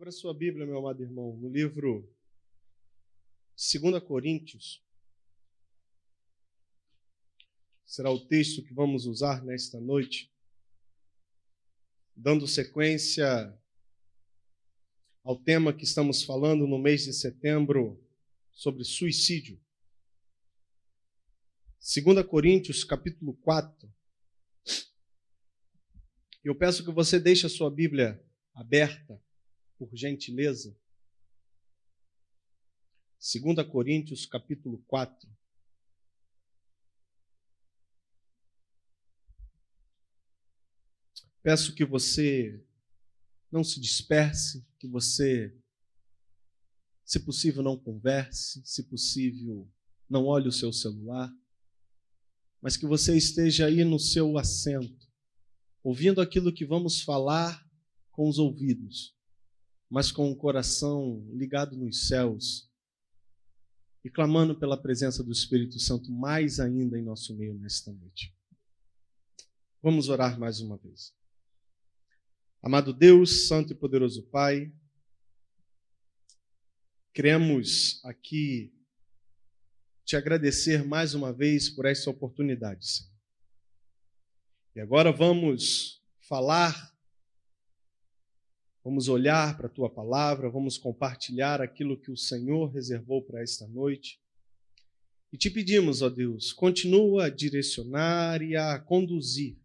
Abra sua Bíblia, meu amado irmão, no livro 2 Coríntios. Será o texto que vamos usar nesta noite, dando sequência ao tema que estamos falando no mês de setembro sobre suicídio. 2 Coríntios, capítulo 4. Eu peço que você deixe a sua Bíblia aberta, por gentileza. 2 Coríntios, capítulo 4. Peço que você não se disperse, que você, se possível, não converse, se possível, não olhe o seu celular, mas que você esteja aí no seu assento, ouvindo aquilo que vamos falar com os ouvidos, mas com o coração ligado nos céus e clamando pela presença do Espírito Santo mais ainda em nosso meio nesta noite. Vamos orar mais uma vez. Amado Deus, Santo e Poderoso Pai, queremos aqui te agradecer mais uma vez por esta oportunidade, Senhor. E agora vamos falar, vamos olhar para a Tua Palavra, vamos compartilhar aquilo que o Senhor reservou para esta noite. E te pedimos, ó Deus, continua a direcionar e a conduzir.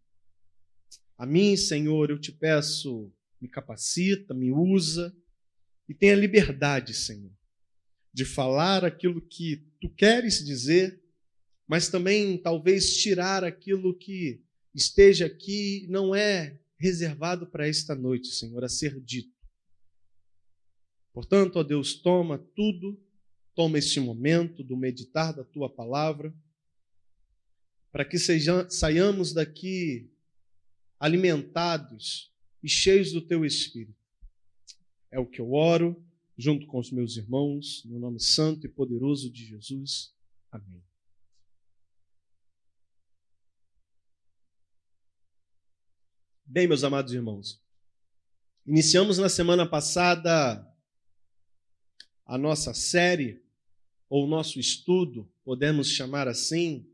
A mim, Senhor, eu te peço, me capacita, me usa e tenha liberdade, Senhor, de falar aquilo que Tu queres dizer, mas também talvez tirar aquilo que esteja aqui e não é reservado para esta noite, Senhor, a ser dito. Portanto, ó Deus, toma tudo, toma este momento do meditar da Tua Palavra, para que saiamos daqui alimentados e cheios do Teu Espírito. É o que eu oro, junto com os meus irmãos, no nome santo e poderoso de Jesus. Amém. Bem, meus amados irmãos, iniciamos na semana passada a nossa série, ou nosso estudo, podemos chamar assim,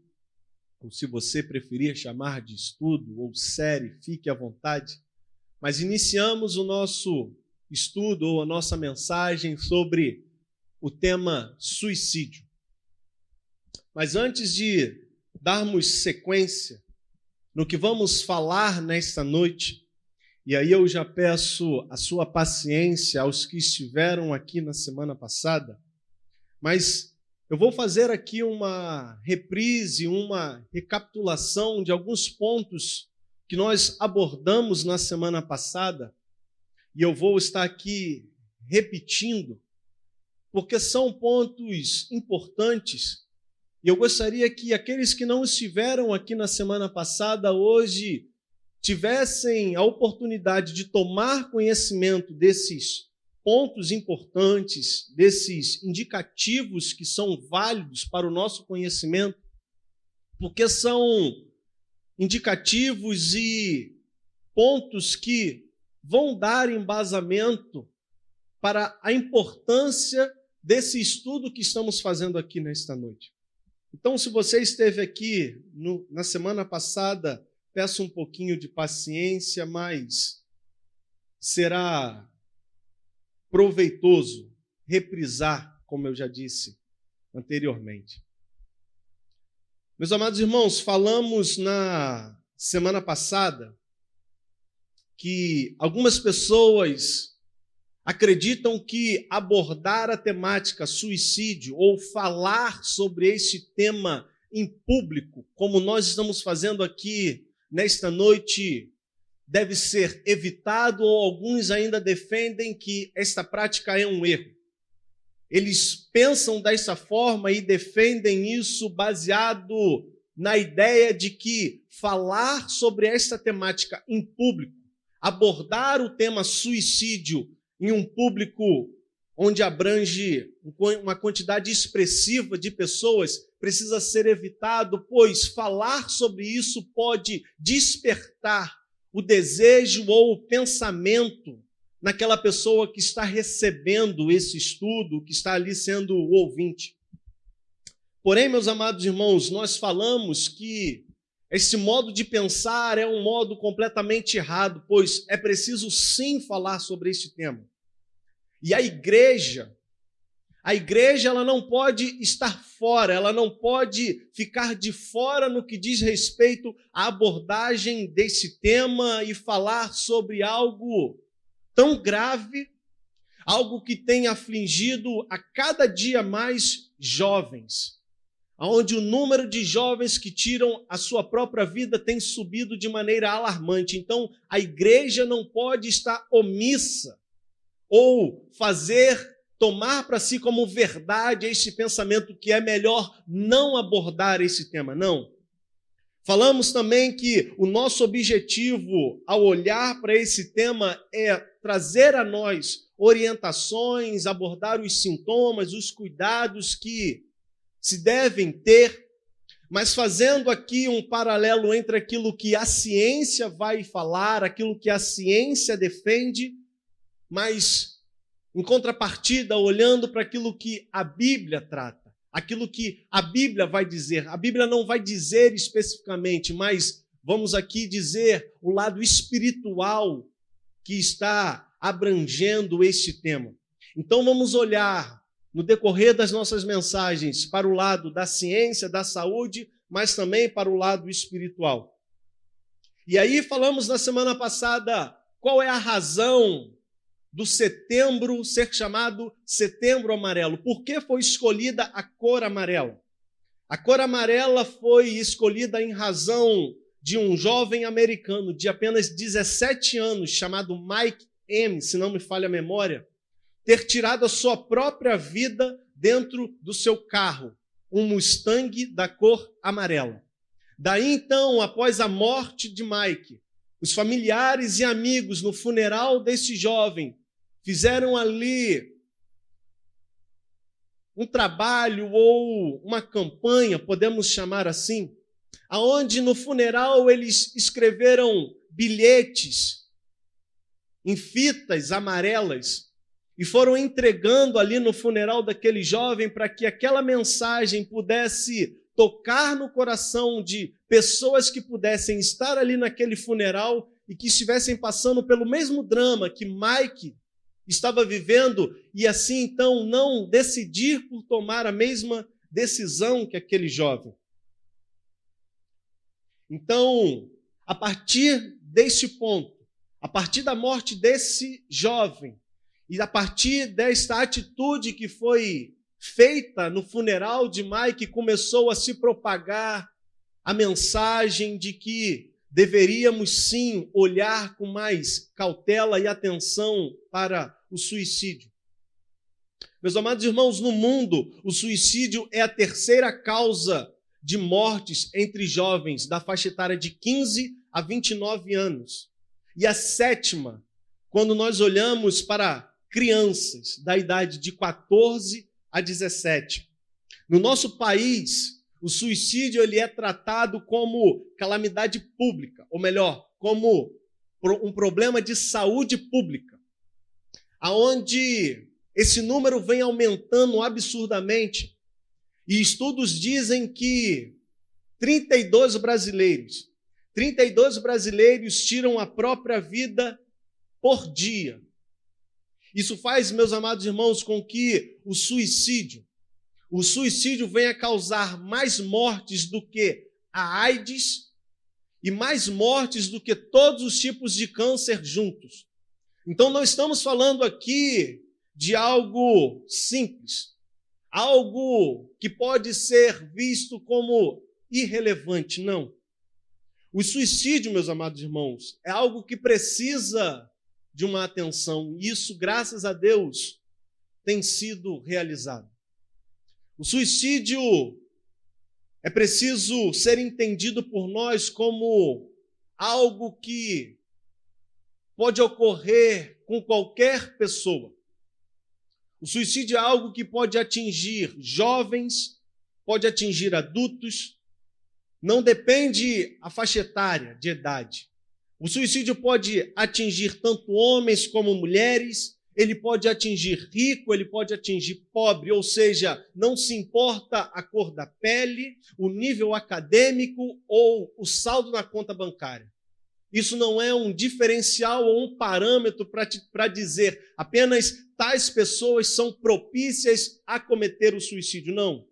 ou se você preferir chamar de estudo ou série, fique à vontade. Mas iniciamos o nosso estudo ou a nossa mensagem sobre o tema suicídio. Mas antes de darmos sequência no que vamos falar nesta noite, e aí eu já peço a sua paciência aos que estiveram aqui na semana passada, mas eu vou fazer aqui uma reprise, uma recapitulação de alguns pontos que nós abordamos na semana passada, e eu vou estar aqui repetindo, porque são pontos importantes, e eu gostaria que aqueles que não estiveram aqui na semana passada, hoje, tivessem a oportunidade de tomar conhecimento desses pontos importantes, desses indicativos que são válidos para o nosso conhecimento, porque são indicativos e pontos que vão dar embasamento para a importância desse estudo que estamos fazendo aqui nesta noite. Então, se você esteve aqui na semana passada, peço um pouquinho de paciência, mas será proveitoso reprisar, como eu já disse anteriormente. Meus amados irmãos, falamos na semana passada que algumas pessoas acreditam que abordar a temática suicídio ou falar sobre este tema em público, como nós estamos fazendo aqui nesta noite, deve ser evitado, ou alguns ainda defendem que esta prática é um erro. Eles pensam dessa forma e defendem isso baseado na ideia de que falar sobre esta temática em público, abordar o tema suicídio em um público onde abrange uma quantidade expressiva de pessoas, precisa ser evitado, pois falar sobre isso pode despertar o desejo ou o pensamento naquela pessoa que está recebendo esse estudo, que está ali sendo o ouvinte. Porém, meus amados irmãos, nós falamos que esse modo de pensar é um modo completamente errado, pois é preciso sim falar sobre este tema. E a igreja ela não pode estar fora, ela não pode ficar de fora no que diz respeito à abordagem desse tema e falar sobre algo tão grave, algo que tem afligido a cada dia mais jovens, onde o número de jovens que tiram a sua própria vida tem subido de maneira alarmante. Então, a igreja não pode estar omissa ou tomar para si como verdade este pensamento que é melhor não abordar esse tema. Não. Falamos também que o nosso objetivo ao olhar para esse tema é trazer a nós orientações, abordar os sintomas, os cuidados que se devem ter, mas fazendo aqui um paralelo entre aquilo que a ciência vai falar, aquilo que a ciência defende, mas em contrapartida, olhando para aquilo que a Bíblia trata, aquilo que a Bíblia vai dizer. A Bíblia não vai dizer especificamente, mas vamos aqui dizer o lado espiritual que está abrangendo este tema. Então vamos olhar no decorrer das nossas mensagens para o lado da ciência, da saúde, mas também para o lado espiritual. E aí falamos na semana passada qual é a razão do setembro ser chamado Setembro Amarelo. Por que foi escolhida a cor amarela? A cor amarela foi escolhida em razão de um jovem americano de apenas 17 anos, chamado Mike M., se não me falha a memória, ter tirado a sua própria vida dentro do seu carro, um Mustang da cor amarela. Daí então, após a morte de Mike, os familiares e amigos no funeral desse jovem fizeram ali um trabalho ou uma campanha, podemos chamar assim, aonde no funeral eles escreveram bilhetes em fitas amarelas e foram entregando ali no funeral daquele jovem para que aquela mensagem pudesse tocar no coração de pessoas que pudessem estar ali naquele funeral e que estivessem passando pelo mesmo drama que Mike estava vivendo e assim então não decidir por tomar a mesma decisão que aquele jovem. Então, a partir deste ponto, a partir da morte desse jovem e a partir desta atitude que foi feita no funeral de Mike, começou a se propagar a mensagem de que deveríamos sim olhar com mais cautela e atenção para o suicídio. Meus amados irmãos, no mundo, o suicídio é a terceira causa de mortes entre jovens da faixa etária de 15 a 29 anos. E a sétima, quando nós olhamos para crianças da idade de 14 a 17. No nosso país, o suicídio ele é tratado como calamidade pública, ou melhor, como um problema de saúde pública, aonde esse número vem aumentando absurdamente. E estudos dizem que 32 brasileiros tiram a própria vida por dia. Isso faz, meus amados irmãos, com que o suicídio venha causar mais mortes do que a AIDS e mais mortes do que todos os tipos de câncer juntos. Então, não estamos falando aqui de algo simples, algo que pode ser visto como irrelevante, não. O suicídio, meus amados irmãos, é algo que precisa de uma atenção, e isso, graças a Deus, tem sido realizado. O suicídio é preciso ser entendido por nós como algo que pode ocorrer com qualquer pessoa. O suicídio é algo que pode atingir jovens, pode atingir adultos, não depende a faixa etária de idade. O suicídio pode atingir tanto homens como mulheres, ele pode atingir rico, ele pode atingir pobre, ou seja, não se importa a cor da pele, o nível acadêmico ou o saldo na conta bancária. Isso não é um diferencial ou um parâmetro para dizer apenas tais pessoas são propícias a cometer o suicídio. Não.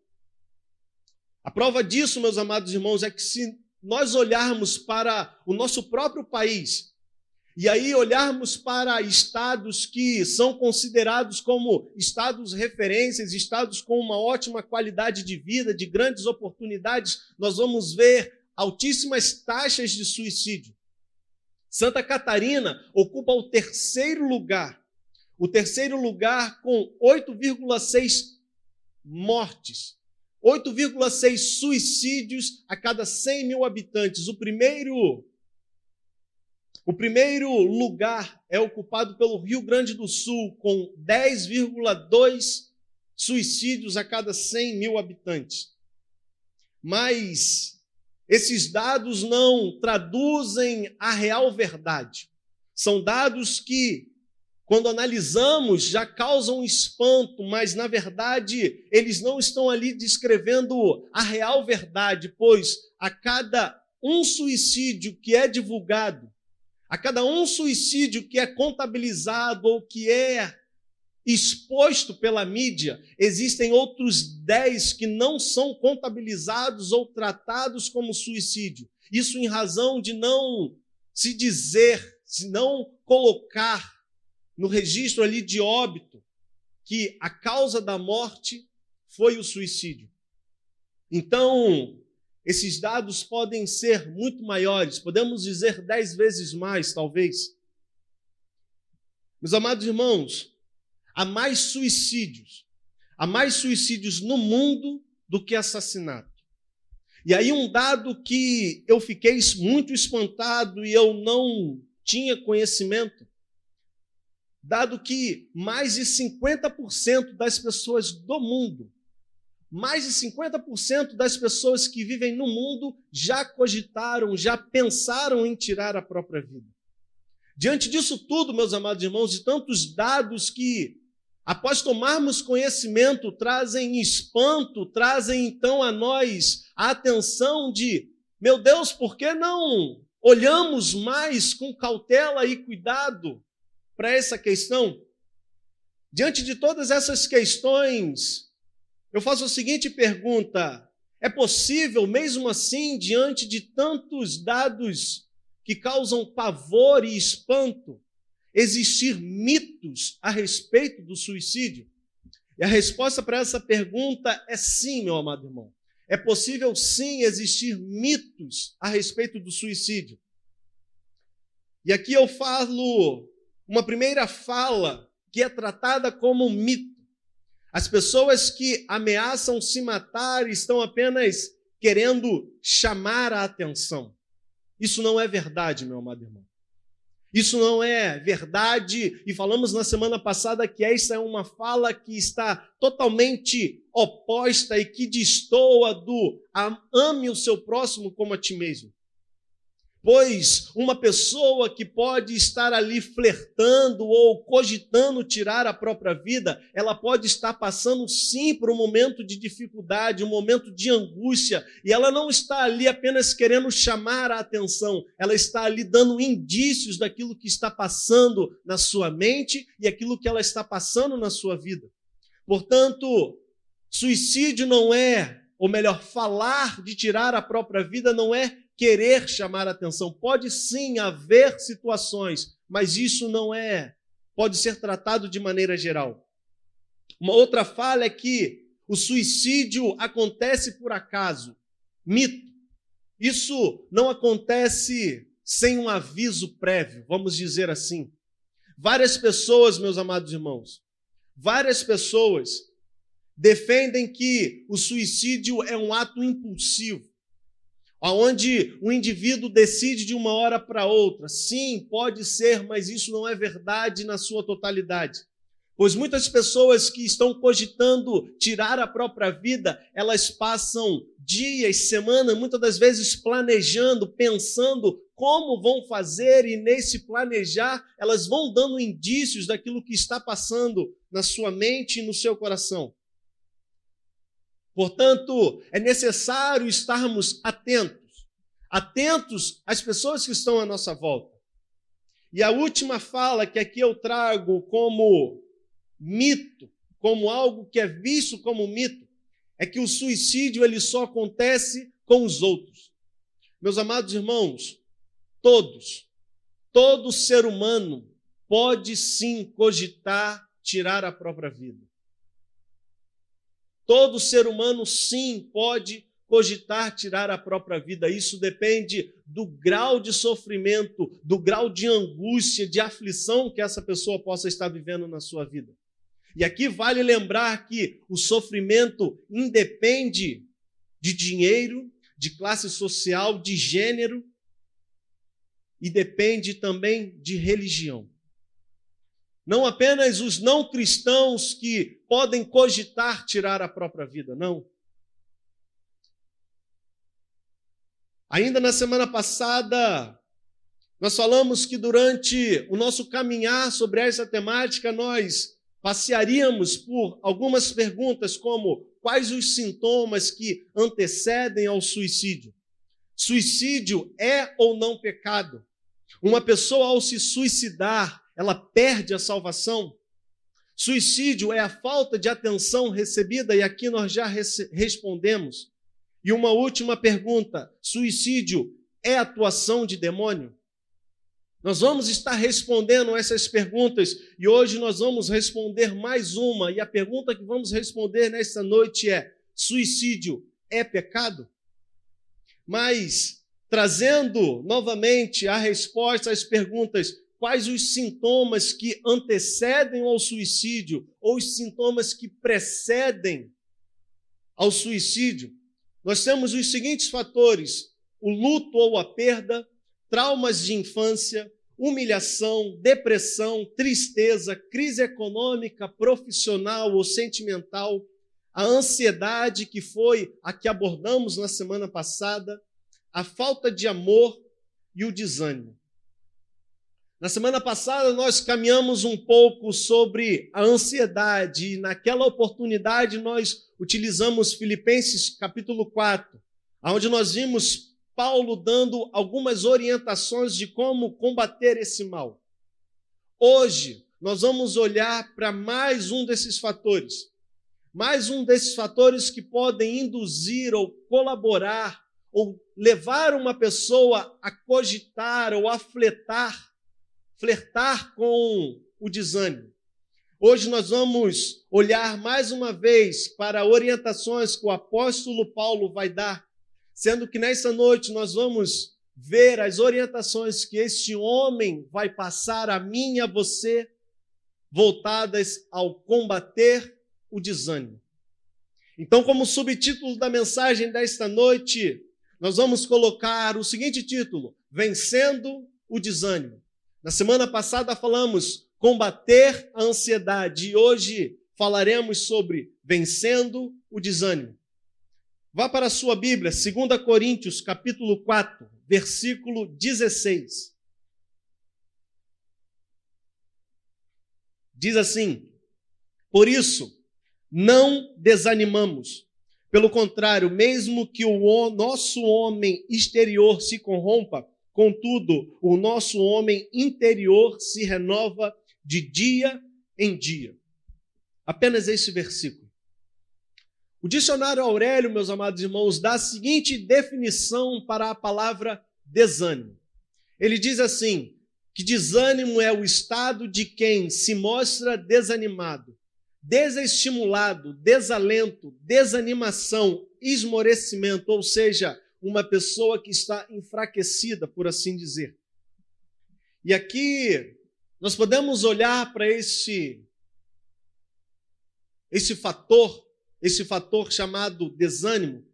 A prova disso, meus amados irmãos, é que se nós olharmos para o nosso próprio país, e aí olharmos para estados que são considerados como estados referências, estados com uma ótima qualidade de vida, de grandes oportunidades, nós vamos ver altíssimas taxas de suicídio. Santa Catarina ocupa o terceiro lugar com 8,6 mortes, 8,6 suicídios a cada 100 mil habitantes. O primeiro lugar é ocupado pelo Rio Grande do Sul, com 10,2 suicídios a cada 100 mil habitantes. Mas esses dados não traduzem a real verdade. São dados que, quando analisamos, já causam espanto, mas, na verdade, eles não estão ali descrevendo a real verdade, pois a cada um suicídio que é divulgado, a cada um suicídio que é contabilizado ou que é exposto pela mídia, existem outros 10 que não são contabilizados ou tratados como suicídio. Isso em razão de não se dizer, se não colocar no registro ali de óbito que a causa da morte foi o suicídio. Então, esses dados podem ser muito maiores, podemos dizer 10 vezes mais, talvez. Meus amados irmãos, há mais suicídios no mundo do que assassinato. E aí um dado que eu fiquei muito espantado e eu não tinha conhecimento, dado que mais de 50% das pessoas do mundo, mais de 50% das pessoas que vivem no mundo já cogitaram, já pensaram em tirar a própria vida. Diante disso tudo, meus amados irmãos, de tantos dados que, após tomarmos conhecimento, trazem espanto, trazem então a nós a atenção de, meu Deus, por que não olhamos mais com cautela e cuidado para essa questão? Diante de todas essas questões, eu faço a seguinte pergunta: é possível, mesmo assim, diante de tantos dados que causam pavor e espanto, existir mitos a respeito do suicídio? E a resposta para essa pergunta é sim, meu amado irmão. É possível sim existir mitos a respeito do suicídio. E aqui eu falo uma primeira fala que é tratada como um mito. As pessoas que ameaçam se matar estão apenas querendo chamar a atenção. Isso não é verdade, meu amado irmão. Isso não é verdade, e falamos na semana passada que essa é uma fala que está totalmente oposta e que destoa do ame o seu próximo como a ti mesmo. Pois uma pessoa que pode estar ali flertando ou cogitando tirar a própria vida, ela pode estar passando sim por um momento de dificuldade, um momento de angústia, e ela não está ali apenas querendo chamar a atenção, ela está ali dando indícios daquilo que está passando na sua mente e aquilo que ela está passando na sua vida. Portanto, suicídio não é, ou melhor, falar de tirar a própria vida não é querer chamar a atenção. Pode sim haver situações, mas isso não pode ser tratado de maneira geral. Uma outra fala é que o suicídio acontece por acaso. Mito. Isso não acontece sem um aviso prévio, vamos dizer assim. Várias pessoas, meus amados irmãos, várias pessoas defendem que o suicídio é um ato impulsivo, onde o indivíduo decide de uma hora para outra. Sim, pode ser, mas isso não é verdade na sua totalidade. Pois muitas pessoas que estão cogitando tirar a própria vida, elas passam dias, semanas, muitas das vezes planejando, pensando como vão fazer, e nesse planejar, elas vão dando indícios daquilo que está passando na sua mente e no seu coração. Portanto, é necessário estarmos atentos às pessoas que estão à nossa volta. E a última fala que aqui eu trago como mito, como algo que é visto como mito, é que o suicídio ele só acontece com os outros. Meus amados irmãos, todo ser humano pode sim cogitar tirar a própria vida. Todo ser humano sim pode cogitar tirar a própria vida. Isso depende do grau de sofrimento, do grau de angústia, de aflição que essa pessoa possa estar vivendo na sua vida. E aqui vale lembrar que o sofrimento independe de dinheiro, de classe social, de gênero, e depende também de religião. Não apenas os não cristãos que podem cogitar tirar a própria vida, não. Ainda na semana passada, nós falamos que durante o nosso caminhar sobre essa temática, nós passearíamos por algumas perguntas como: quais os sintomas que antecedem ao suicídio? Suicídio é ou não pecado? Uma pessoa, ao se suicidar, ela perde a salvação? Suicídio é a falta de atenção recebida, e aqui nós já respondemos. E uma última pergunta: suicídio é atuação de demônio? Nós vamos estar respondendo essas perguntas, e hoje nós vamos responder mais uma, e a pergunta que vamos responder nesta noite é: suicídio é pecado? Mas, trazendo novamente a resposta às perguntas: quais os sintomas que antecedem ao suicídio, ou os sintomas que precedem ao suicídio, nós temos os seguintes fatores: o luto ou a perda, traumas de infância, humilhação, depressão, tristeza, crise econômica, profissional ou sentimental, a ansiedade, que foi a que abordamos na semana passada, a falta de amor e o desânimo. Na semana passada nós caminhamos um pouco sobre a ansiedade, e naquela oportunidade nós utilizamos Filipenses capítulo 4, onde nós vimos Paulo dando algumas orientações de como combater esse mal. Hoje, nós vamos olhar para mais um desses fatores que podem induzir ou colaborar ou levar uma pessoa a cogitar ou a flertar com o desânimo. Hoje nós vamos olhar mais uma vez para orientações que o apóstolo Paulo vai dar, sendo que nessa noite nós vamos ver as orientações que este homem vai passar a mim e a você, voltadas ao combater o desânimo. Então, como subtítulo da mensagem desta noite, nós vamos colocar o seguinte título: Vencendo o Desânimo. Na semana passada falamos combater a ansiedade, e hoje falaremos sobre vencendo o desânimo. Vá para a sua Bíblia, 2 Coríntios, capítulo 4, versículo 16. Diz assim: por isso, não desanimamos. Pelo contrário, mesmo que o nosso homem exterior se corrompa, contudo, o nosso homem interior se renova de dia em dia. Apenas esse versículo. O dicionário Aurélio, meus amados irmãos, dá a seguinte definição para a palavra desânimo. Ele diz assim, que desânimo é o estado de quem se mostra desanimado, desestimulado, desalento, desanimação, esmorecimento, ou seja, uma pessoa que está enfraquecida, por assim dizer. E aqui nós podemos olhar para esse fator chamado desânimo,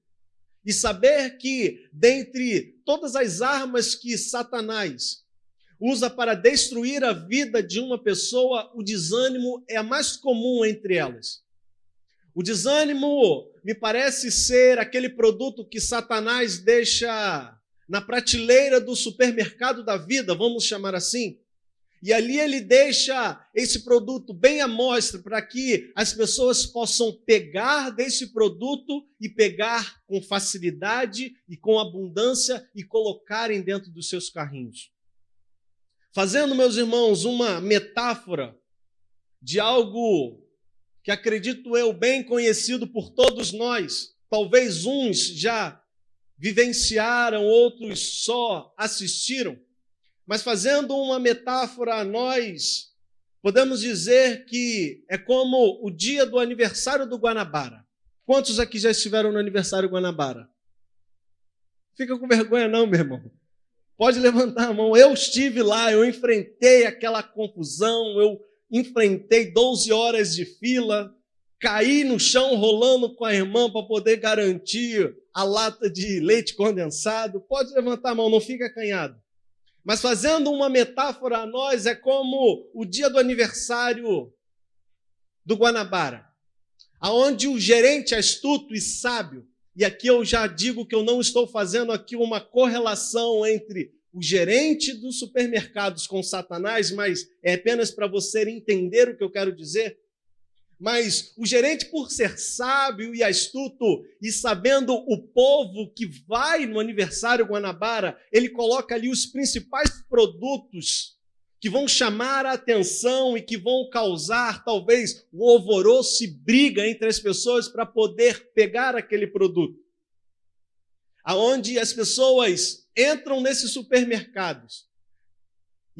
e saber que, dentre todas as armas que Satanás usa para destruir a vida de uma pessoa, o desânimo é a mais comum entre elas. O desânimo me parece ser aquele produto que Satanás deixa na prateleira do supermercado da vida, vamos chamar assim. E ali ele deixa esse produto bem à mostra para que as pessoas possam pegar desse produto e pegar com facilidade e com abundância e colocarem dentro dos seus carrinhos. Fazendo, meus irmãos, uma metáfora de algo que acredito eu bem conhecido por todos nós, talvez uns já vivenciaram, outros só assistiram, mas fazendo uma metáfora a nós, podemos dizer que é como o dia do aniversário do Guanabara. Quantos aqui já estiveram no aniversário do Guanabara? Fica com vergonha não, meu irmão. Pode levantar a mão. Eu estive lá, eu enfrentei aquela confusão, eu enfrentei 12 horas de fila, caí no chão rolando com a irmã para poder garantir a lata de leite condensado. Pode levantar a mão, não fica acanhado. Mas fazendo uma metáfora a nós, é como o dia do aniversário do Guanabara, aonde o gerente astuto e sábio, e aqui eu já digo que eu não estou fazendo aqui uma correlação entre o gerente dos supermercados com Satanás, mas é apenas para você entender o que eu quero dizer. Mas o gerente, por ser sábio e astuto e sabendo o povo que vai no aniversário Guanabara, ele coloca ali os principais produtos que vão chamar a atenção e que vão causar, talvez, o alvoroço e briga entre as pessoas para poder pegar aquele produto. Aonde as pessoas entram nesses supermercados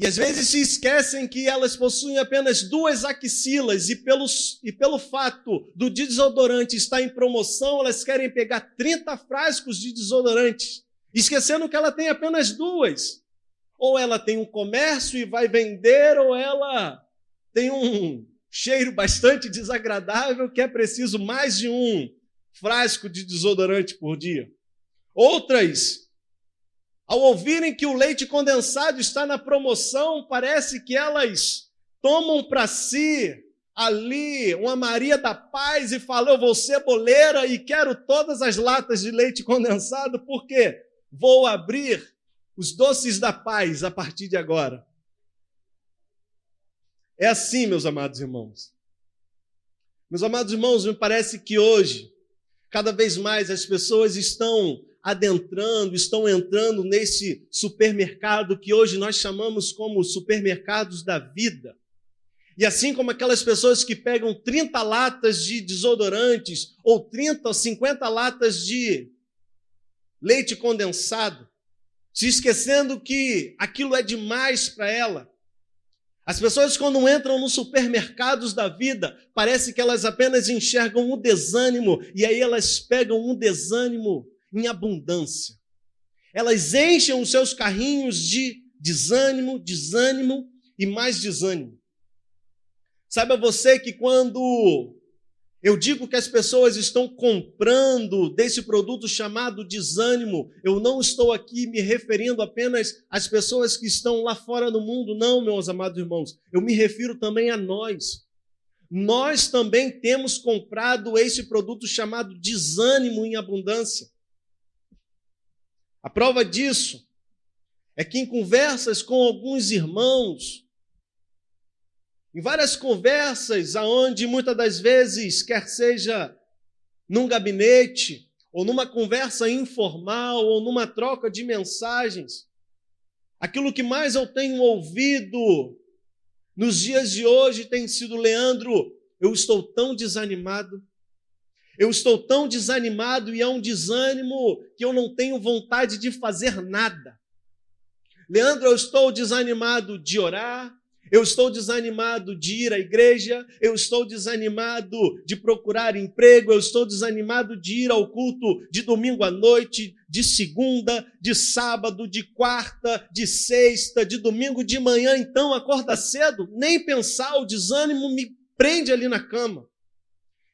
e às vezes se esquecem que elas possuem apenas 2 axilas e pelo fato do desodorante estar em promoção, elas querem pegar 30 frascos de desodorante, esquecendo que ela tem apenas 2. Ou ela tem um comércio e vai vender, ou ela tem um cheiro bastante desagradável que é preciso mais de um frasco de desodorante por dia. Outras, ao ouvirem que o leite condensado está na promoção, parece que elas tomam para si ali uma Maria da Paz e falam: eu vou ser boleira e quero todas as latas de leite condensado porque vou abrir os doces da paz a partir de agora. É assim, meus amados irmãos. Meus amados irmãos, me parece que hoje, cada vez mais as pessoas estão estão entrando nesse supermercado que hoje nós chamamos como supermercados da vida. E assim como aquelas pessoas que pegam 30 latas de desodorantes ou 30 ou 50 latas de leite condensado, se esquecendo que aquilo é demais para ela. As pessoas, quando entram nos supermercados da vida, parece que elas apenas enxergam um desânimo, e aí elas pegam um desânimo em abundância. Elas enchem os seus carrinhos de desânimo, desânimo e mais desânimo. Saiba você que quando eu digo que as pessoas estão comprando desse produto chamado desânimo, eu não estou aqui me referindo apenas às pessoas que estão lá fora no mundo, não, meus amados irmãos. Eu me refiro também a nós. Nós também temos comprado esse produto chamado desânimo em abundância. A prova disso é que em conversas com alguns irmãos, em várias conversas, aonde muitas das vezes, quer seja num gabinete, ou numa conversa informal, ou numa troca de mensagens, aquilo que mais eu tenho ouvido nos dias de hoje tem sido: Leandro, eu estou tão desanimado. Eu estou tão desanimado e é um desânimo que eu não tenho vontade de fazer nada. Leandro, eu estou desanimado de orar, eu estou desanimado de ir à igreja, eu estou desanimado de procurar emprego, eu estou desanimado de ir ao culto de domingo à noite, de segunda, de sábado, de quarta, de sexta, de domingo de manhã. Então, acorda cedo, nem pensar, o desânimo me prende ali na cama.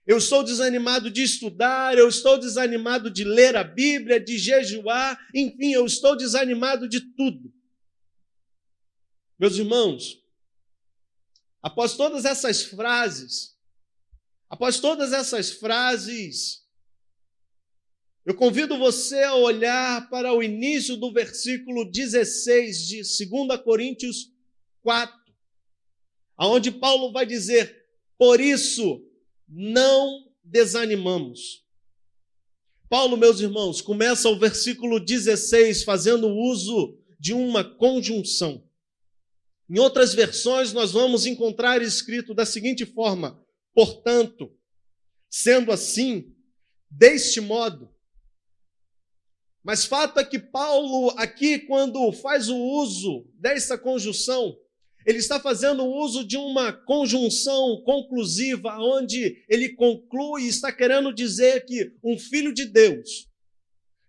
Eu estou desanimado de estudar, eu estou desanimado de ler a Bíblia, de jejuar, enfim, eu estou desanimado de tudo. Meus irmãos, após todas essas frases, Eu convido você a olhar para o início do versículo 16 de 2 Coríntios 4, onde Paulo vai dizer: por isso não desanimamos. Paulo, meus irmãos, começa o versículo 16 fazendo uso de uma conjunção. Em outras versões, nós vamos encontrar escrito da seguinte forma: portanto, sendo assim, deste modo. Mas fato é que Paulo, aqui, quando faz o uso dessa conjunção, ele está fazendo uso de uma conjunção conclusiva, onde ele conclui e está querendo dizer que um filho de Deus,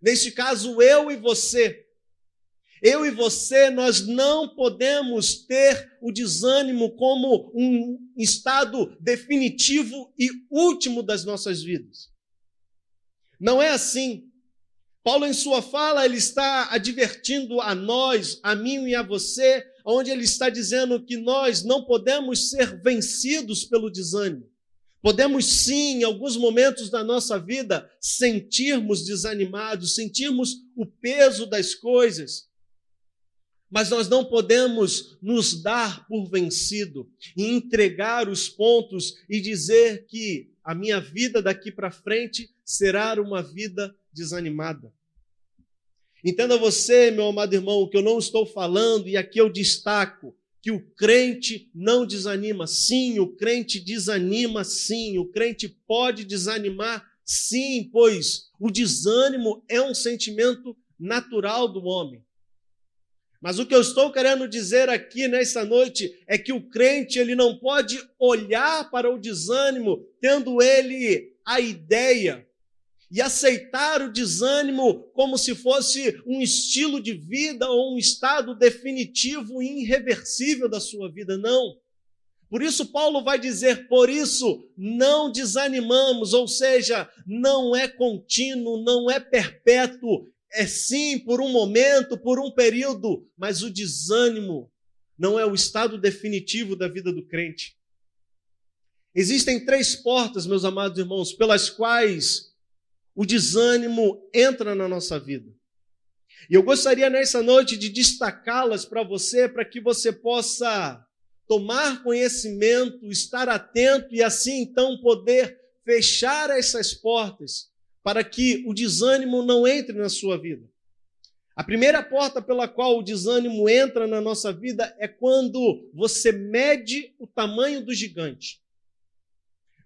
neste caso eu e você, nós não podemos ter o desânimo como um estado definitivo e último das nossas vidas. Não é assim. Paulo, em sua fala, ele está advertindo a nós, a mim e a você, onde ele está dizendo que nós não podemos ser vencidos pelo desânimo. Podemos sim, em alguns momentos da nossa vida, sentirmos desanimados, sentirmos o peso das coisas, mas nós não podemos nos dar por vencido e entregar os pontos e dizer que a minha vida daqui para frente será uma vida desanimada. Entenda você, meu amado irmão, que eu não estou falando, e aqui eu destaco, que o crente não desanima. Sim, o crente desanima, sim. O crente pode desanimar, sim, pois o desânimo é um sentimento natural do homem. Mas o que eu estou querendo dizer aqui nessa noite é que o crente ele não pode olhar para o desânimo tendo ele a ideia e aceitar o desânimo como se fosse um estilo de vida ou um estado definitivo e irreversível da sua vida. Não. Por isso Paulo vai dizer, por isso não desanimamos, ou seja, não é contínuo, não é perpétuo, é sim por um momento, por um período, mas o desânimo não é o estado definitivo da vida do crente. Existem 3 portas, meus amados irmãos, pelas quais o desânimo entra na nossa vida. E eu gostaria nessa noite de destacá-las para você, para que você possa tomar conhecimento, estar atento e assim então poder fechar essas portas para que o desânimo não entre na sua vida. A primeira porta pela qual o desânimo entra na nossa vida é quando você mede o tamanho do gigante.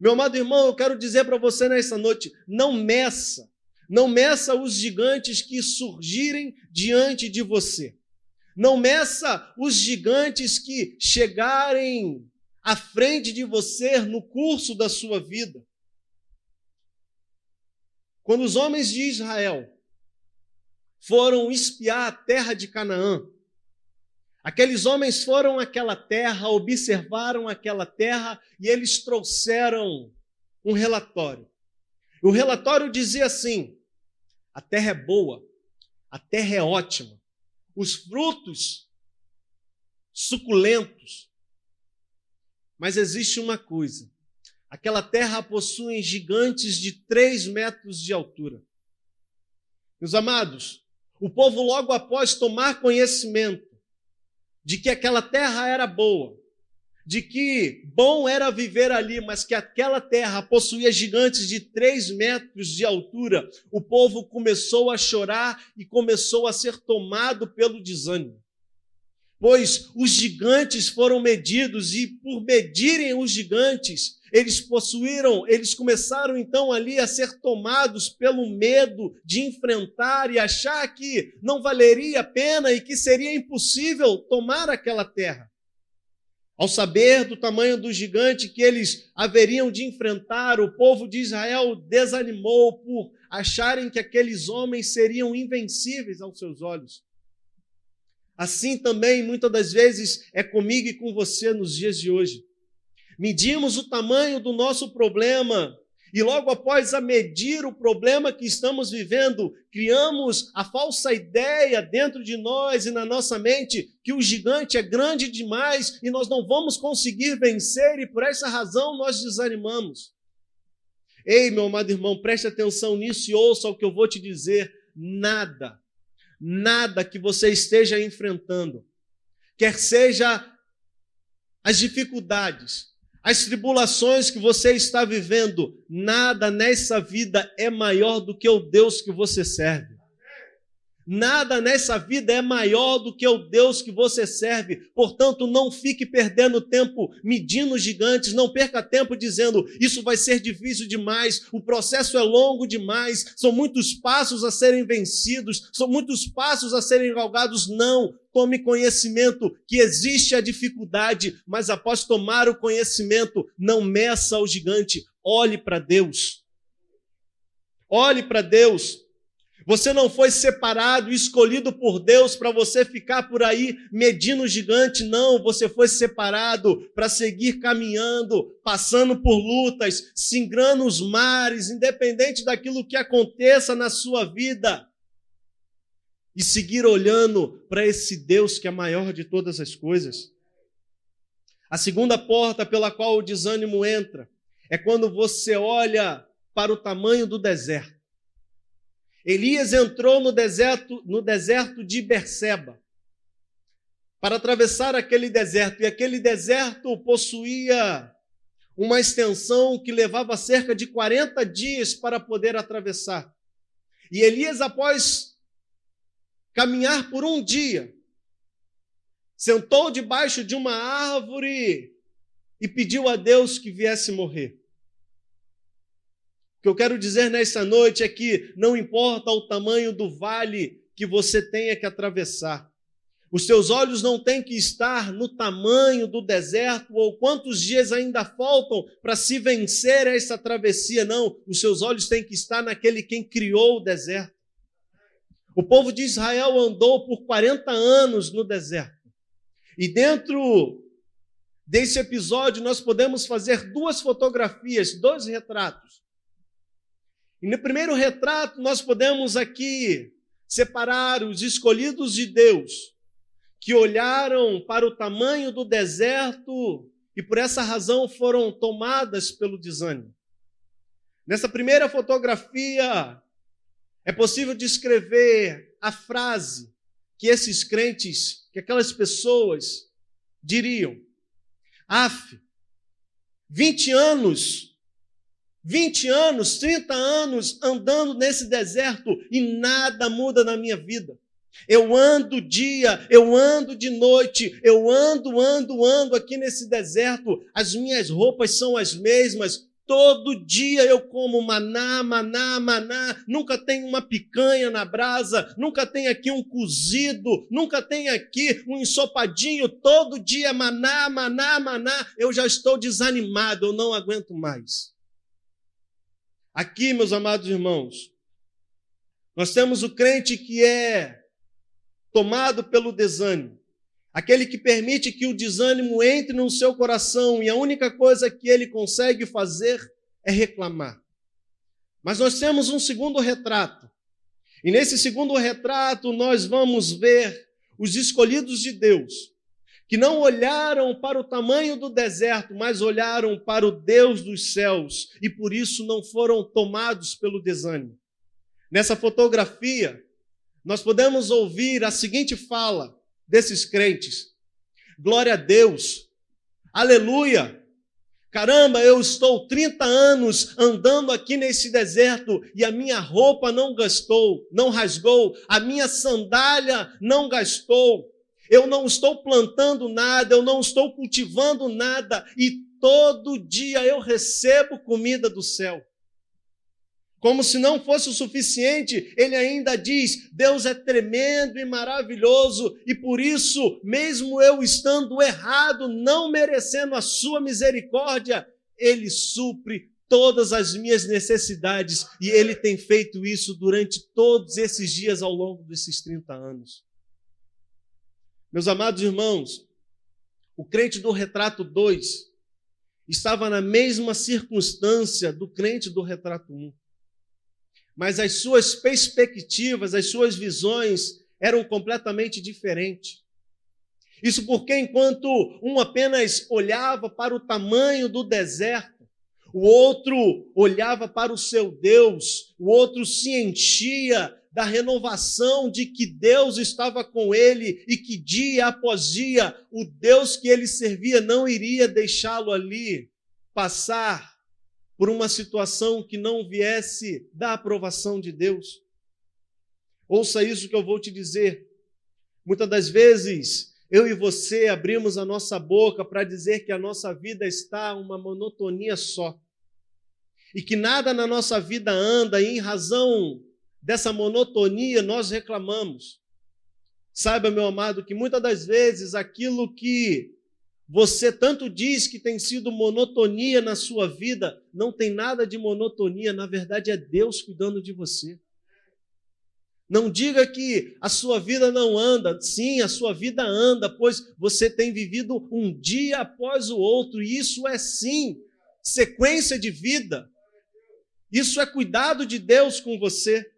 Meu amado irmão, eu quero dizer para você nessa noite, não meça os gigantes que surgirem diante de você. Não meça os gigantes que chegarem à frente de você no curso da sua vida. Quando os homens de Israel foram espiar a terra de Canaã, aqueles homens foram àquela terra, observaram aquela terra e eles trouxeram um relatório. O relatório dizia assim: a terra é boa, a terra é ótima, os frutos suculentos. Mas existe uma coisa: aquela terra possui gigantes de 3 metros de altura. Meus amados, o povo logo após tomar conhecimento de que aquela terra era boa, de que bom era viver ali, mas que aquela terra possuía gigantes de 3 metros de altura, o povo começou a chorar e começou a ser tomado pelo desânimo. Pois os gigantes foram medidos e por medirem os gigantes, eles começaram então ali a ser tomados pelo medo de enfrentar e achar que não valeria a pena e que seria impossível tomar aquela terra. Ao saber do tamanho do gigante que eles haveriam de enfrentar, o povo de Israel desanimou por acharem que aqueles homens seriam invencíveis aos seus olhos. Assim também, muitas das vezes, é comigo e com você nos dias de hoje. Medimos o tamanho do nosso problema e logo após a medir o problema que estamos vivendo, criamos a falsa ideia dentro de nós e na nossa mente que o gigante é grande demais e nós não vamos conseguir vencer e por essa razão nós desanimamos. Ei, meu amado irmão, preste atenção nisso e ouça o que eu vou te dizer. Nada que você esteja enfrentando, quer seja as dificuldades, as tribulações que você está vivendo, nada nessa vida é maior do que o Deus que você serve. Nada nessa vida é maior do que o Deus que você serve. Portanto, não fique perdendo tempo medindo gigantes, não perca tempo dizendo, isso vai ser difícil demais, o processo é longo demais, são muitos passos a serem vencidos, são muitos passos a serem galgados. Não, tome conhecimento que existe a dificuldade, mas após tomar o conhecimento, não meça o gigante, olhe para Deus. Olhe para Deus. Você não foi separado, escolhido por Deus para você ficar por aí medindo o gigante, não. Você foi separado para seguir caminhando, passando por lutas, singrando os mares, independente daquilo que aconteça na sua vida. E seguir olhando para esse Deus que é maior de todas as coisas. A segunda porta pela qual o desânimo entra é quando você olha para o tamanho do deserto. Elias entrou no deserto de Berseba para atravessar aquele deserto, e aquele deserto possuía uma extensão que levava cerca de 40 dias para poder atravessar. E Elias, após caminhar por um dia, sentou debaixo de uma árvore e pediu a Deus que viesse morrer. O que eu quero dizer nessa noite é que não importa o tamanho do vale que você tenha que atravessar. Os seus olhos não têm que estar no tamanho do deserto ou quantos dias ainda faltam para se vencer essa travessia. Não, os seus olhos têm que estar naquele quem criou o deserto. O povo de Israel andou por 40 anos no deserto. E dentro desse episódio nós podemos fazer duas fotografias, dois retratos. E no primeiro retrato, nós podemos aqui separar os escolhidos de Deus, que olharam para o tamanho do deserto e por essa razão foram tomadas pelo desânimo. Nessa primeira fotografia, é possível descrever a frase que esses crentes, que aquelas pessoas diriam. 20 anos, 30 anos andando nesse deserto e nada muda na minha vida. Eu ando dia, eu ando de noite, eu ando aqui nesse deserto. As minhas roupas são as mesmas. Todo dia eu como maná. Nunca tem uma picanha na brasa, nunca tem aqui um cozido, nunca tem aqui um ensopadinho. Todo dia maná. Eu já estou desanimado, eu não aguento mais. Aqui, meus amados irmãos, nós temos o crente que é tomado pelo desânimo, aquele que permite que o desânimo entre no seu coração e a única coisa que ele consegue fazer é reclamar. Mas nós temos um segundo retrato, e nesse segundo retrato nós vamos ver os escolhidos de Deus, que não olharam para o tamanho do deserto, mas olharam para o Deus dos céus, e por isso não foram tomados pelo desânimo. Nessa fotografia, nós podemos ouvir a seguinte fala desses crentes: glória a Deus, aleluia, caramba, eu estou 30 anos andando aqui nesse deserto e a minha roupa não rasgou, a minha sandália não gastou. Eu não estou plantando nada, eu não estou cultivando nada e todo dia eu recebo comida do céu. Como se não fosse o suficiente, ele ainda diz, Deus é tremendo e maravilhoso e por isso, mesmo eu estando errado, não merecendo a sua misericórdia, ele supre todas as minhas necessidades e ele tem feito isso durante todos esses dias ao longo desses 30 anos. Meus amados irmãos, o crente do retrato 2 estava na mesma circunstância do crente do retrato 1. Mas as suas perspectivas, as suas visões eram completamente diferentes. Isso porque enquanto um apenas olhava para o tamanho do deserto, O outro olhava para o seu Deus, o outro se enchia da renovação de que Deus estava com ele e que dia após dia o Deus que ele servia não iria deixá-lo ali passar por uma situação que não viesse da aprovação de Deus. Ouça isso que eu vou te dizer. Muitas das vezes, eu e você abrimos a nossa boca para dizer que a nossa vida está uma monotonia só. E que nada na nossa vida anda, e em razão dessa monotonia nós reclamamos. Saiba, meu amado, que muitas das vezes aquilo que você tanto diz que tem sido monotonia na sua vida, não tem nada de monotonia, na verdade é Deus cuidando de você. Não diga que a sua vida não anda. Sim, a sua vida anda, pois você tem vivido um dia após o outro, e isso é sim sequência de vida. Isso é cuidado de Deus com você.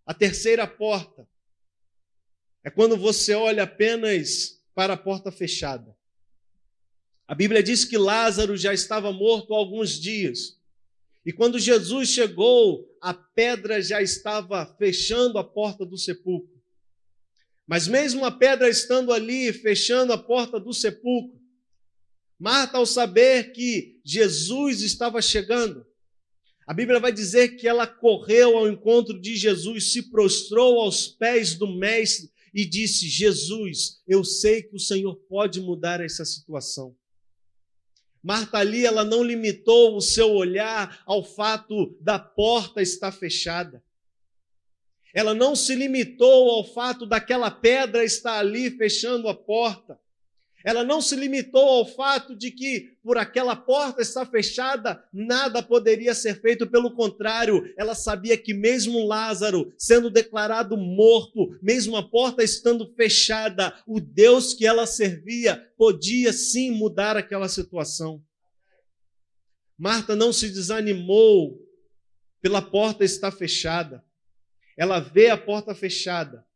A terceira porta é quando você olha apenas para a porta fechada. A Bíblia diz que Lázaro já estava morto há alguns dias. E quando Jesus chegou, a pedra já estava fechando a porta do sepulcro. Mas mesmo a pedra estando ali, fechando a porta do sepulcro, Marta, ao saber que Jesus estava chegando, a Bíblia vai dizer que ela correu ao encontro de Jesus, se prostrou aos pés do Mestre e disse: Jesus, eu sei que o Senhor pode mudar essa situação. Marta ali, ela não limitou o seu olhar ao fato da porta estar fechada. Ela não se limitou ao fato daquela pedra estar ali fechando a porta. Ela não se limitou ao fato de que por aquela porta estar fechada, nada poderia ser feito. Pelo contrário, ela sabia que mesmo Lázaro sendo declarado morto, mesmo a porta estando fechada, o Deus que ela servia podia sim mudar aquela situação. Marta não se desanimou pela porta estar fechada. Ela vê a porta fechada,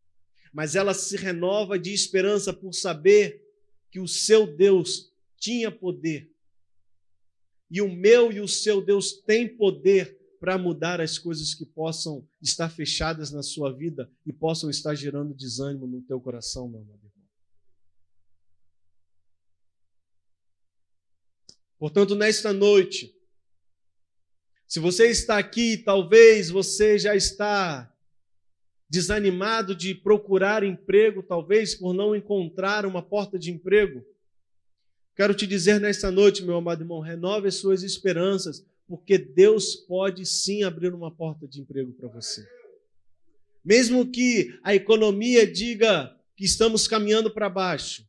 mas ela se renova de esperança por saber que o seu Deus tinha poder. E o meu e o seu Deus tem poder para mudar as coisas que possam estar fechadas na sua vida e possam estar gerando desânimo no teu coração, meu amado irmão. Portanto, nesta noite, se você está aqui, talvez você já está desanimado de procurar emprego, talvez por não encontrar uma porta de emprego. Quero te dizer nesta noite, meu amado irmão, renove as suas esperanças, porque Deus pode sim abrir uma porta de emprego para você. Mesmo que a economia diga que estamos caminhando para baixo,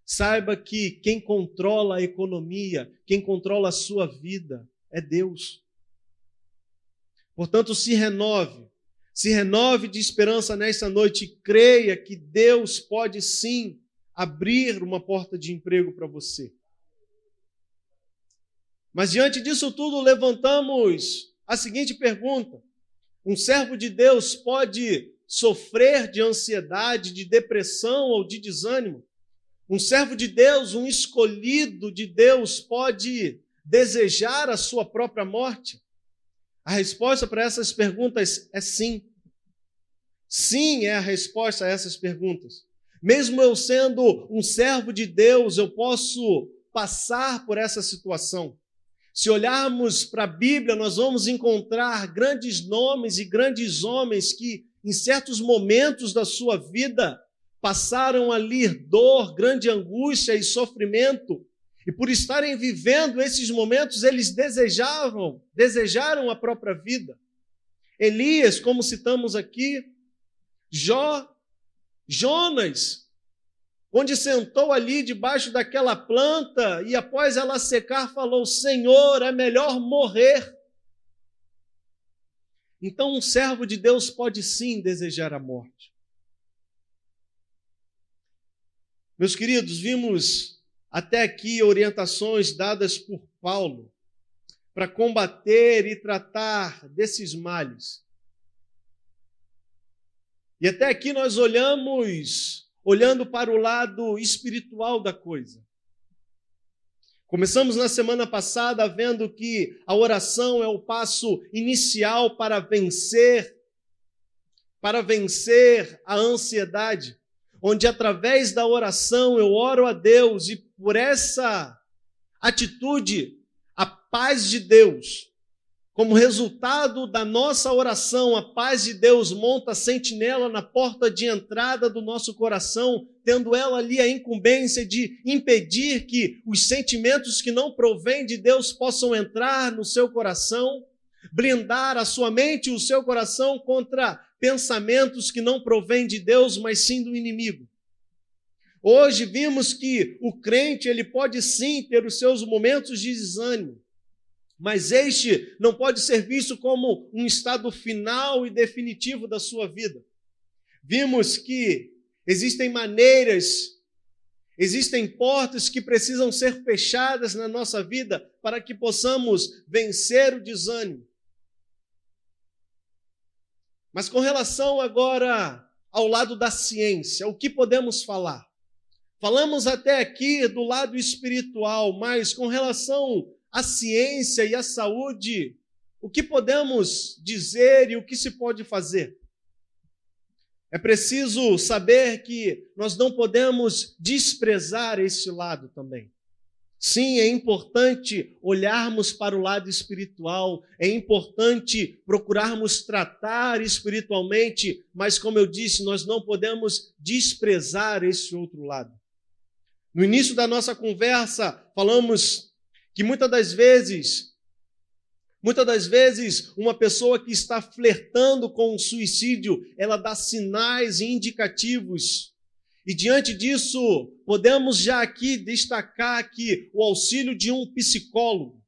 saiba que quem controla a economia, quem controla a sua vida é Deus. Portanto, se renove de esperança nesta noite e creia que Deus pode sim abrir uma porta de emprego para você. Mas diante disso tudo, levantamos a seguinte pergunta: um servo de Deus pode sofrer de ansiedade, de depressão ou de desânimo? Um servo de Deus, um escolhido de Deus, pode desejar a sua própria morte? A resposta para essas perguntas é sim. Sim é a resposta a essas perguntas. Mesmo eu sendo um servo de Deus, eu posso passar por essa situação. Se olharmos para a Bíblia, nós vamos encontrar grandes nomes e grandes homens que, em certos momentos da sua vida, passaram ali dor, grande angústia e sofrimento. E por estarem vivendo esses momentos, eles desejaram a própria vida. Elias, como citamos aqui, Jonas, onde sentou ali debaixo daquela planta e após ela secar falou: Senhor, é melhor morrer. Então um servo de Deus pode sim desejar a morte. Meus queridos, vimos até aqui orientações dadas por Paulo para combater e tratar desses males. E até aqui nós olhando para o lado espiritual da coisa. Começamos na semana passada vendo que a oração é o passo inicial para vencer a ansiedade, onde através da oração eu oro a Deus e por essa atitude, a paz de Deus, como resultado da nossa oração, a paz de Deus monta sentinela na porta de entrada do nosso coração, tendo ela ali a incumbência de impedir que os sentimentos que não provêm de Deus possam entrar no seu coração, blindar a sua mente e o seu coração contra pensamentos que não provêm de Deus, mas sim do inimigo. Hoje vimos que o crente ele pode sim ter os seus momentos de desânimo, mas este não pode ser visto como um estado final e definitivo da sua vida. Vimos que existem maneiras, existem portas que precisam ser fechadas na nossa vida para que possamos vencer o desânimo. Mas com relação agora ao lado da ciência, o que podemos falar? Falamos até aqui do lado espiritual, mas com relação à ciência e à saúde, o que podemos dizer e o que se pode fazer? É preciso saber que nós não podemos desprezar esse lado também. Sim, é importante olharmos para o lado espiritual, é importante procurarmos tratar espiritualmente, mas como eu disse, nós não podemos desprezar esse outro lado. No início da nossa conversa, falamos que muitas das vezes, uma pessoa que está flertando com o suicídio, ela dá sinais e indicativos. E diante disso, podemos já aqui destacar que o auxílio de um psicólogo,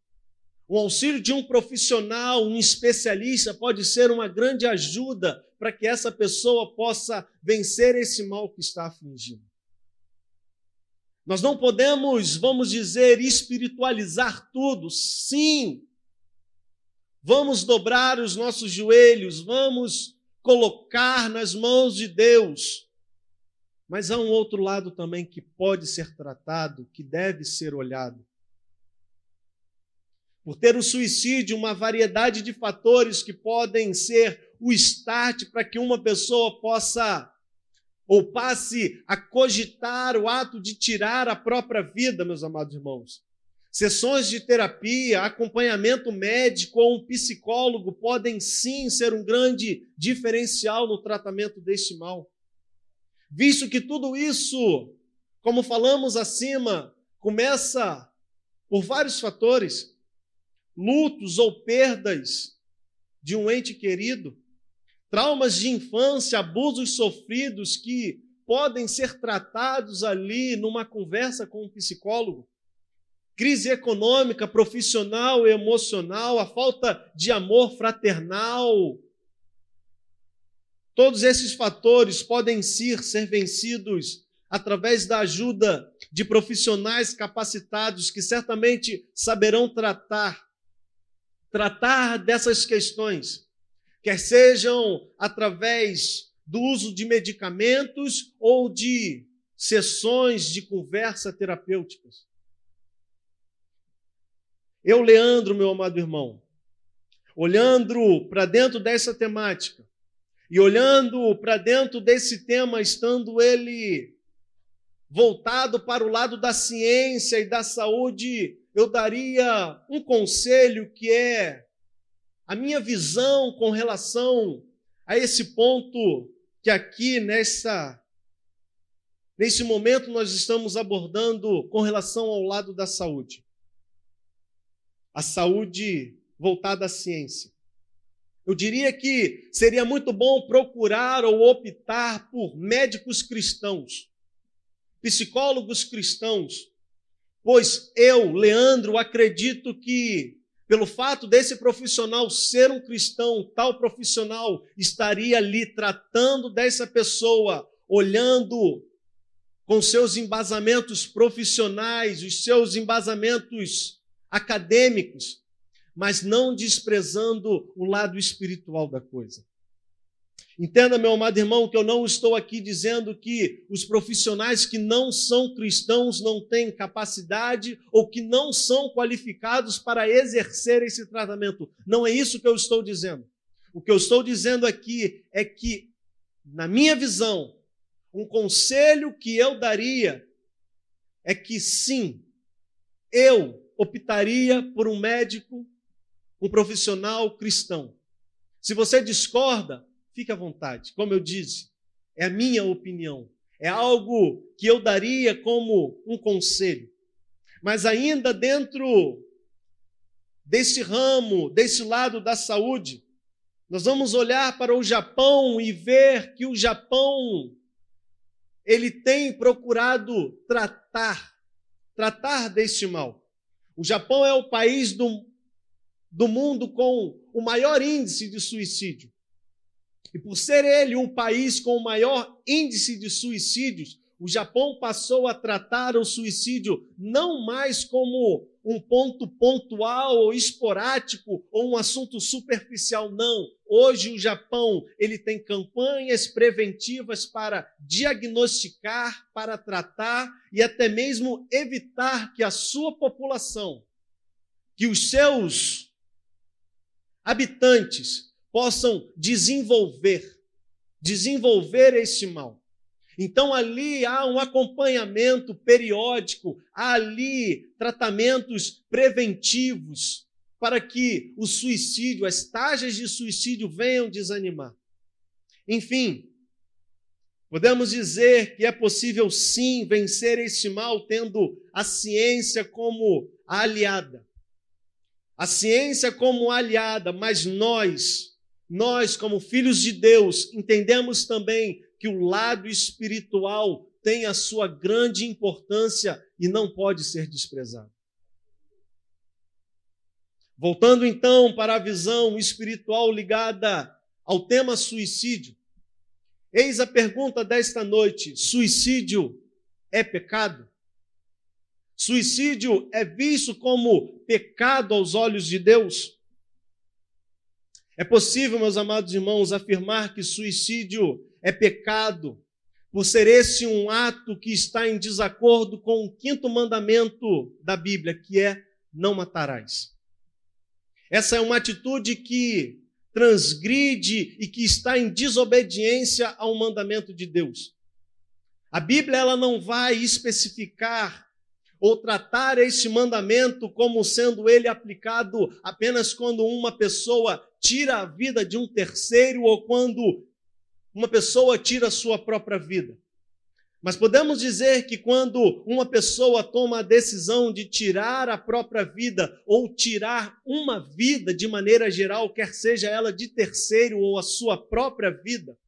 o auxílio de um profissional, um especialista, pode ser uma grande ajuda para que essa pessoa possa vencer esse mal que está afligindo. Nós não podemos, vamos dizer, espiritualizar tudo. Sim, vamos dobrar os nossos joelhos, vamos colocar nas mãos de Deus. Mas há um outro lado também que pode ser tratado, que deve ser olhado. Por ter o suicídio, uma variedade de fatores que podem ser o start para que uma pessoa possa ou passe a cogitar o ato de tirar a própria vida, meus amados irmãos. Sessões de terapia, acompanhamento médico ou um psicólogo podem sim ser um grande diferencial no tratamento deste mal. Visto que tudo isso, como falamos acima, começa por vários fatores, lutos ou perdas de um ente querido, traumas de infância, abusos sofridos que podem ser tratados ali numa conversa com um psicólogo, crise econômica, profissional e emocional, a falta de amor fraternal. Todos esses fatores podem ser vencidos através da ajuda de profissionais capacitados que certamente saberão tratar dessas questões, quer sejam através do uso de medicamentos ou de sessões de conversa terapêuticas. Eu, Leandro, meu amado irmão, olhando para dentro dessa temática e olhando para dentro desse tema, estando ele voltado para o lado da ciência e da saúde, eu daria um conselho que é a minha visão com relação a esse ponto que aqui nesse momento nós estamos abordando com relação ao lado da saúde. A saúde voltada à ciência. Eu diria que seria muito bom procurar ou optar por médicos cristãos, psicólogos cristãos, pois eu, Leandro, acredito que pelo fato desse profissional ser um cristão, tal profissional estaria ali tratando dessa pessoa, olhando com seus embasamentos profissionais, os seus embasamentos acadêmicos, mas não desprezando o lado espiritual da coisa. Entenda, meu amado irmão, que eu não estou aqui dizendo que os profissionais que não são cristãos não têm capacidade ou que não são qualificados para exercer esse tratamento. Não é isso que eu estou dizendo. O que eu estou dizendo aqui é que, na minha visão, um conselho que eu daria é que sim, eu optaria por um médico, um profissional cristão. Se você discorda, fique à vontade. Como eu disse, é a minha opinião. É algo que eu daria como um conselho. Mas ainda dentro desse ramo, desse lado da saúde, nós vamos olhar para o Japão e ver que o Japão, ele tem procurado tratar deste mal. O Japão é o país do mundo com o maior índice de suicídio. E por ser ele um país com o maior índice de suicídios, o Japão passou a tratar o suicídio não mais como um ponto pontual ou esporádico ou um assunto superficial, não. Hoje o Japão ele tem campanhas preventivas para diagnosticar, para tratar e até mesmo evitar que a sua população, que os seus habitantes possam desenvolver este mal. Então ali há um acompanhamento periódico, há ali tratamentos preventivos para que o suicídio, as taxas de suicídio venham desanimar. Enfim, podemos dizer que é possível sim vencer este mal tendo a ciência como aliada. A ciência como aliada, mas nós como filhos de Deus, entendemos também que o lado espiritual tem a sua grande importância e não pode ser desprezado. Voltando então para a visão espiritual ligada ao tema suicídio, eis a pergunta desta noite: suicídio é pecado? Suicídio é visto como pecado aos olhos de Deus? É possível, meus amados irmãos, afirmar que suicídio é pecado, por ser esse um ato que está em desacordo com o 5º mandamento da Bíblia, que é: não matarás. Essa é uma atitude que transgride e que está em desobediência ao mandamento de Deus. A Bíblia ela não vai especificar ou tratar este mandamento como sendo ele aplicado apenas quando uma pessoa tira a vida de um terceiro ou quando uma pessoa tira a sua própria vida. Mas podemos dizer que quando uma pessoa toma a decisão de tirar a própria vida ou tirar uma vida de maneira geral, quer seja ela de terceiro ou a sua própria vida,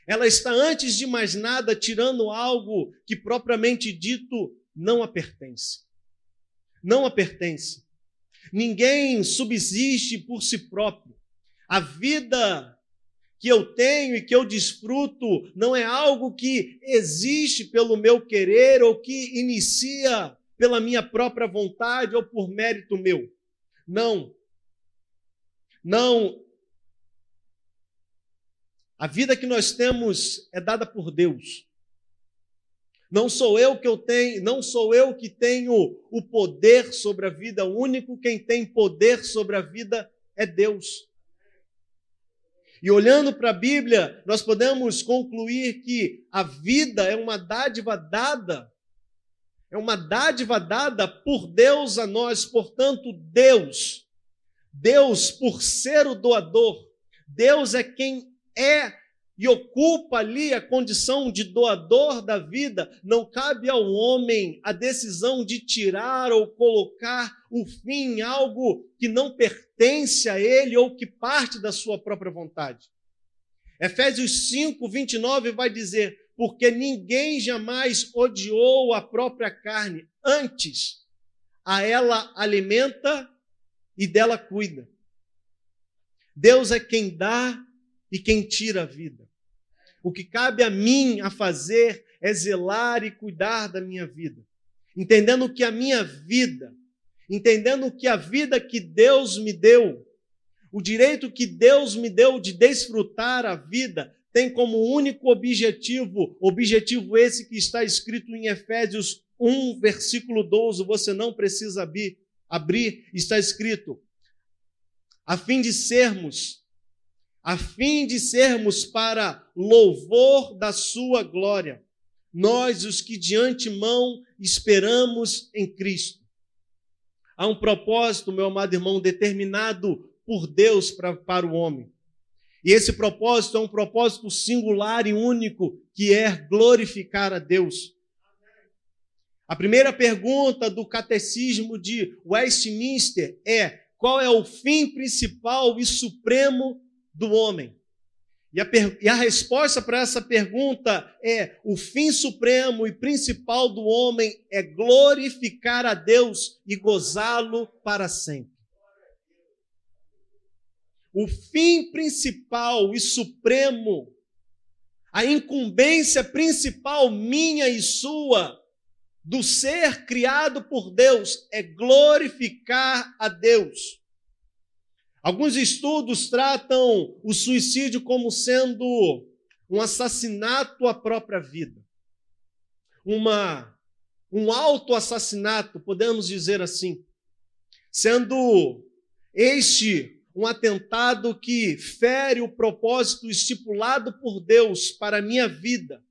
ela está, antes de mais nada, tirando algo que propriamente dito não a pertence. Não a pertence. Ninguém subsiste por si próprio. A vida que eu tenho e que eu desfruto não é algo que existe pelo meu querer ou que inicia pela minha própria vontade ou por mérito meu. Não. Não. A vida que nós temos é dada por Deus. Não sou eu que tenho o poder sobre a vida. O único quem tem poder sobre a vida é Deus. E olhando para a Bíblia, nós podemos concluir que a vida é uma dádiva dada. É uma dádiva dada por Deus a nós. Portanto, Deus, por ser o doador, Deus é quem é e ocupa ali a condição de doador da vida. Não cabe ao homem a decisão de tirar ou colocar o fim em algo que não pertence a ele ou que parte da sua própria vontade. Efésios 5:29 vai dizer: porque ninguém jamais odiou a própria carne, antes a ela alimenta e dela cuida. Deus é quem dá e quem tira a vida. O que cabe a mim a fazer é zelar e cuidar da minha vida, entendendo que a minha vida, entendendo que a vida que Deus me deu, o direito que Deus me deu de desfrutar a vida, tem como único objetivo esse que está escrito em Efésios 1, versículo 12, você não precisa abrir, está escrito, a fim de sermos para louvor da sua glória, nós os que de antemão esperamos em Cristo. Há um propósito, meu amado irmão, determinado por Deus para o homem. E esse propósito é um propósito singular e único, que é glorificar a Deus. A primeira pergunta do Catecismo de Westminster é: qual é o fim principal e supremo do homem? E a resposta para essa pergunta é: o fim supremo e principal do homem é glorificar a Deus e gozá-lo para sempre. O fim principal e supremo, a incumbência principal minha e sua, do ser criado por Deus, é glorificar a Deus. Alguns estudos tratam o suicídio como sendo um assassinato à própria vida. Um autoassassinato, podemos dizer assim. Sendo este um atentado que fere o propósito estipulado por Deus para a minha vida.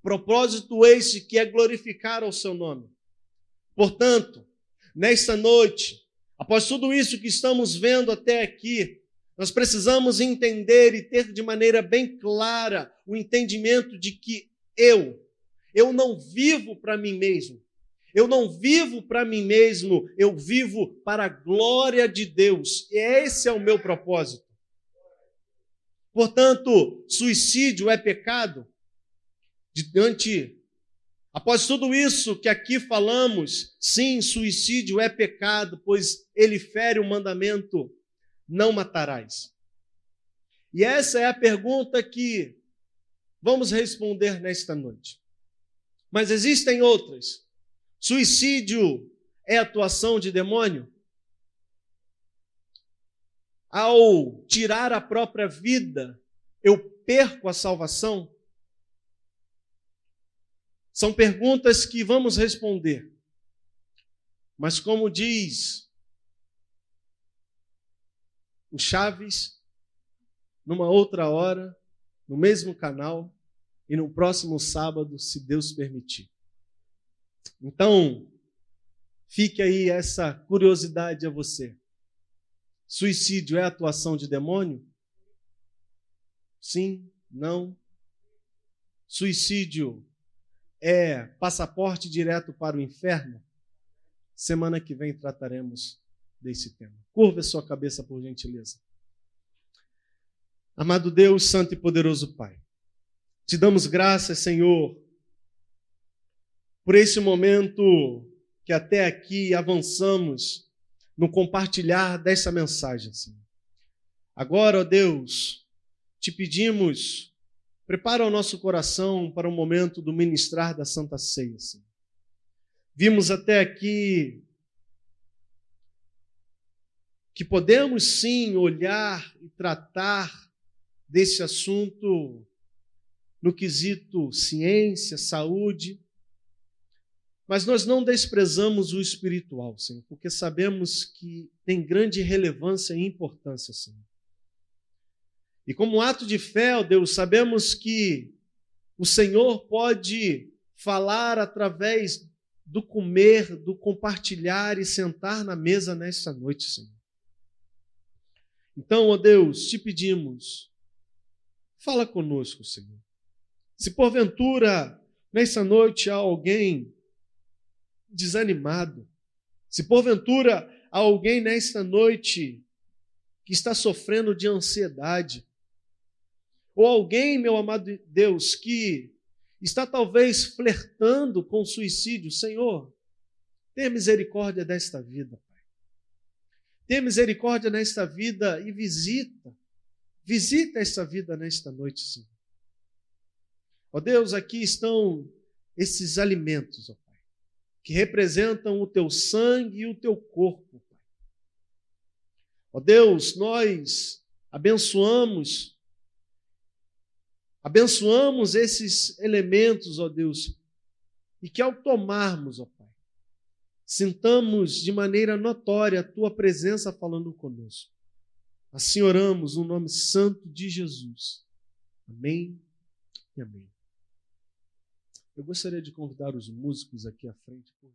Propósito este que é glorificar ao seu nome. Portanto, nesta noite, após tudo isso que estamos vendo até aqui, nós precisamos entender e ter de maneira bem clara o entendimento de que eu não vivo para mim mesmo. Eu não vivo para mim mesmo, eu vivo para a glória de Deus. E esse é o meu propósito. Portanto, suicídio é pecado? Após tudo isso que aqui falamos, sim, suicídio é pecado, pois ele fere o mandamento: não matarás. E essa é a pergunta que vamos responder nesta noite. Mas existem outras. Suicídio é atuação de demônio? Ao tirar a própria vida, eu perco a salvação? São perguntas que vamos responder. Mas como diz o Chaves, numa outra hora, no mesmo canal e no próximo sábado, se Deus permitir. Então, fique aí essa curiosidade a você. Suicídio é atuação de demônio? Sim? Não? Suicídio é passaporte direto para o inferno? Semana que vem trataremos desse tema. Curva a sua cabeça, por gentileza. Amado Deus, santo e poderoso Pai, te damos graças, Senhor, por esse momento que até aqui avançamos no compartilhar dessa mensagem, Senhor. Agora, ó Deus, te pedimos, prepara o nosso coração para o momento do ministrar da Santa Ceia, Senhor. Vimos até aqui que podemos sim olhar e tratar desse assunto no quesito ciência, saúde, mas nós não desprezamos o espiritual, Senhor, porque sabemos que tem grande relevância e importância, Senhor. E como ato de fé, ó Deus, sabemos que o Senhor pode falar através do comer, do compartilhar e sentar na mesa nesta noite, Senhor. Então, ó Deus, te pedimos, fala conosco, Senhor. Se porventura, nessa noite, há alguém desanimado, se porventura há alguém nesta noite que está sofrendo de ansiedade, ou alguém, meu amado Deus, que está talvez flertando com suicídio, Senhor, tenha misericórdia desta vida, Pai. Tenha misericórdia nesta vida e visita esta vida nesta noite, Senhor. Ó Deus, aqui estão esses alimentos, ó Pai, que representam o teu sangue e o teu corpo, Pai. Ó Deus, nós abençoamos Abençoamos esses elementos, ó Deus, e que ao tomarmos, ó Pai, sintamos de maneira notória a Tua presença falando conosco. Assim oramos no nome santo de Jesus. Amém e amém. Eu gostaria de convidar os músicos aqui à frente, por